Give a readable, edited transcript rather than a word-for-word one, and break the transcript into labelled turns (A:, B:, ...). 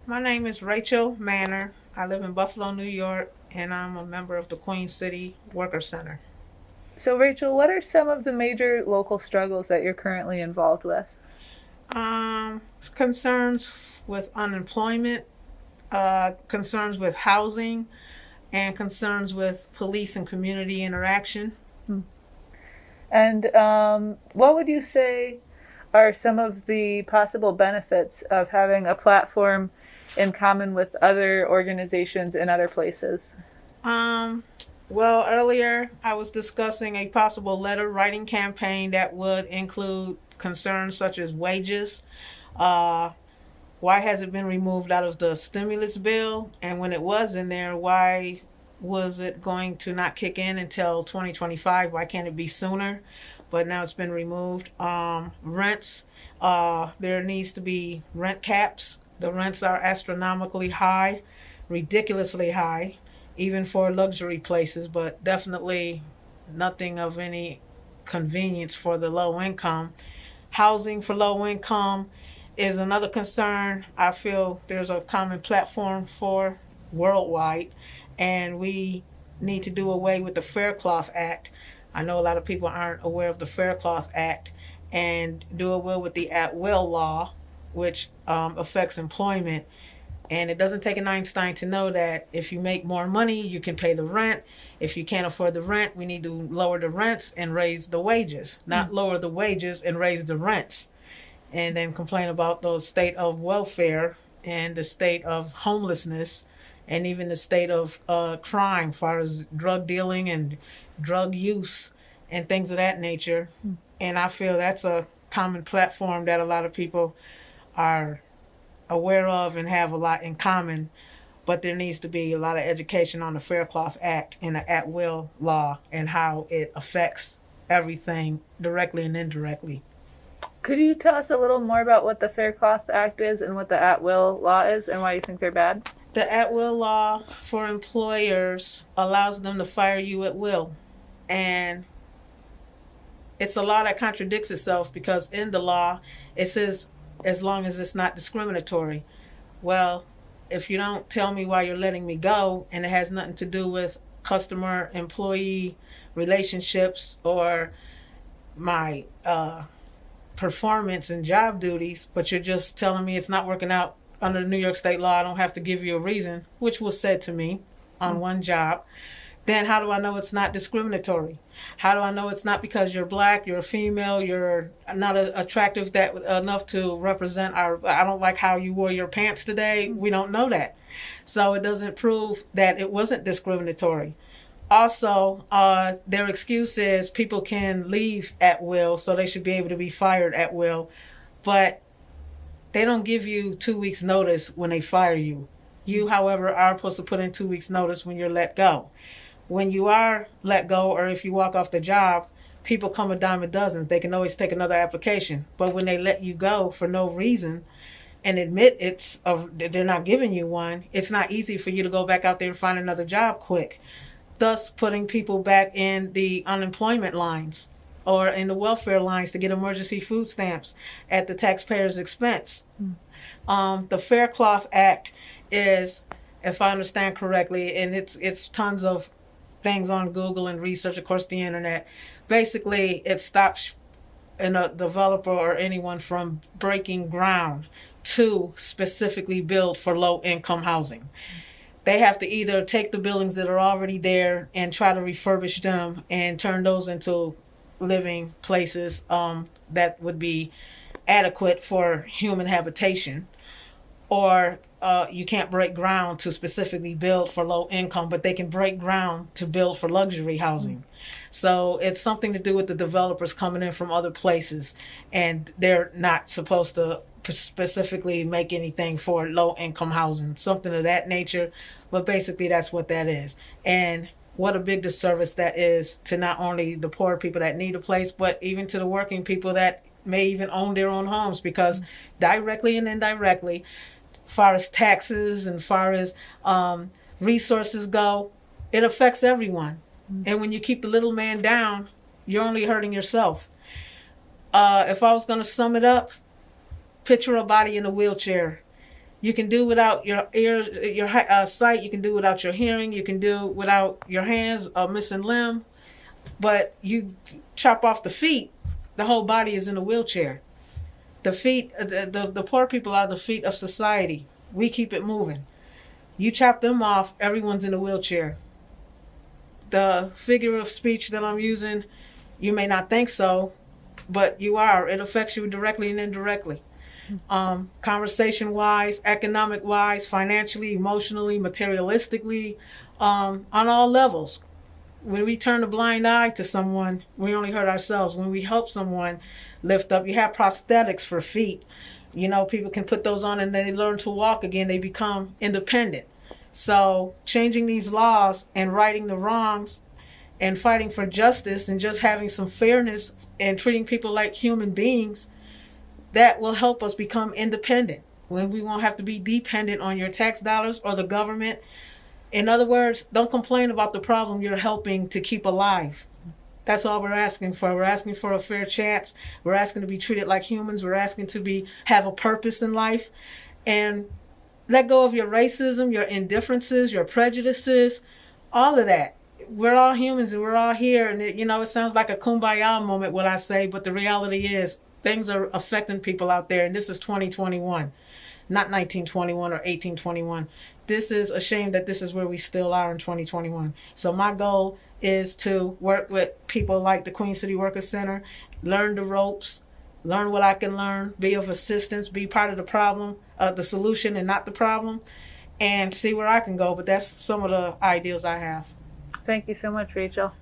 A: My name is Rachel Manor. I live in Buffalo, New York, and I'm a member of the Queen City Worker Center.
B: So, Rachel, what are some of the major local struggles that you're currently involved with?
A: Concerns with unemployment, concerns with housing, and concerns with police and community interaction.
B: And what would you say are some of the possible benefits of having a platform in common with other organizations in other places?
A: Um, well, earlier I was discussing a possible letter writing campaign that would include concerns such as wages. Uh, why has it been removed out of the stimulus bill? And when it was in there, why was it going to not kick in until 2025? Why can't it be sooner? But now it's been removed. Rents, there needs to be rent caps. The rents are astronomically high, ridiculously high, even for luxury places, but definitely nothing of any convenience for the low income. Housing for low income is another concern. I feel there's a common platform for worldwide, and we need to do away with the Fair Cloth Act. I know a lot of people aren't aware of the Fair Cloth Act, and do away with the at will law, which affects employment. And it doesn't take an Einstein to know that if you make more money, you can pay the rent. If you can't afford the rent, we need to lower the rents and raise the wages, not lower the wages and raise the rents. And then complain about the state of welfare and the state of homelessness and even the state of crime, as far as drug dealing and drug use and things of that nature. And I feel that's a common platform that a lot of people are aware of and have a lot in common, but there needs to be a lot of education on the Fair Cloth Act and the at will law and how it affects everything directly and indirectly.
B: Could you tell us a little more about what the Fair Cloth Act is and what the at will law is and why you think they're bad?
A: The at will law for employers allows them to fire you at will. And it's a law that contradicts itself because in the law it says as long as it's not discriminatory. Well, if you don't tell me why you're letting me go and it has nothing to do with customer employee relationships or my performance and job duties, but you're just telling me it's not working out under the New York state law, I don't have to give you a reason, which was said to me on one job, then how do I know it's not discriminatory? How do I know it's not because you're black, you're a female, you're not attractive that enough to represent our, I don't like how you wore your pants today? We don't know that. So it doesn't prove that it wasn't discriminatory. Also, their excuse is people can leave at will, so they should be able to be fired at will. But they don't give you 2 weeks notice when they fire you. You, however, are supposed to put in 2 weeks notice when you're let go. When you are let go or if you walk off the job, people come a dime a dozen. They can always take another application. But when they let you go for no reason and admit they're not giving you one, it's not easy for you to go back out there and find another job quick, thus putting people back in the unemployment lines or in the welfare lines to get emergency food stamps at the taxpayer's expense. The Fair Cloth Act is, if I understand correctly, and it's tons of things on Google and research, of course, the internet. Basically, it stops a developer or anyone from breaking ground to specifically build for low-income housing. They have to either take the buildings that are already there and try to refurbish them and turn those into living places that would be adequate for human habitation, or you can't break ground to specifically build for low income, but they can break ground to build for luxury housing. So it's something to do with the developers coming in from other places, and they're not supposed to specifically make anything for low income housing, something of that nature. But basically, that's what that is. And what a big disservice that is to not only the poor people that need a place, but even to the working people that may even own their own homes, because directly and indirectly, far as taxes and far as resources go, it affects everyone. And when you keep the little man down, you're only hurting yourself. If I was going to sum it up, picture a body in a wheelchair. You can do without your ears, your sight. You can do without your hearing. You can do without your hands, a missing limb. But you chop off the feet, the whole body is in a wheelchair. The feet, the poor people are the feet of society. We keep it moving. You chop them off, everyone's in a wheelchair. The figure of speech that I'm using, you may not think so, but you are. It affects you directly and indirectly. Conversation-wise, economic-wise, financially, emotionally, materialistically, on all levels. When we turn a blind eye to someone, we only hurt ourselves. When we help someone lift up, you have prosthetics for feet. You know, people can put those on and they learn to walk again. They become independent. So changing these laws and righting the wrongs and fighting for justice and just having some fairness and treating people like human beings, that will help us become independent. When we won't have to be dependent on your tax dollars or the government. In other words, don't complain about the problem you're helping to keep alive. That's all we're asking for. We're asking for a fair chance. We're asking to be treated like humans. We're asking to have a purpose in life. And let go of your racism, your indifferences, your prejudices, all of that. We're all humans and we're all here. And it sounds like a kumbaya moment, what I say, but the reality is things are affecting people out there. And this is 2021, not 1921 or 1821. This is a shame that this is where we still are in 2021. So my goal is to work with people like the Queen City Workers Center, learn the ropes, learn what I can learn, be of assistance, be part of the problem, the solution and not the problem, and see where I can go. But that's some of the ideals I have.
B: Thank you so much, Rachel.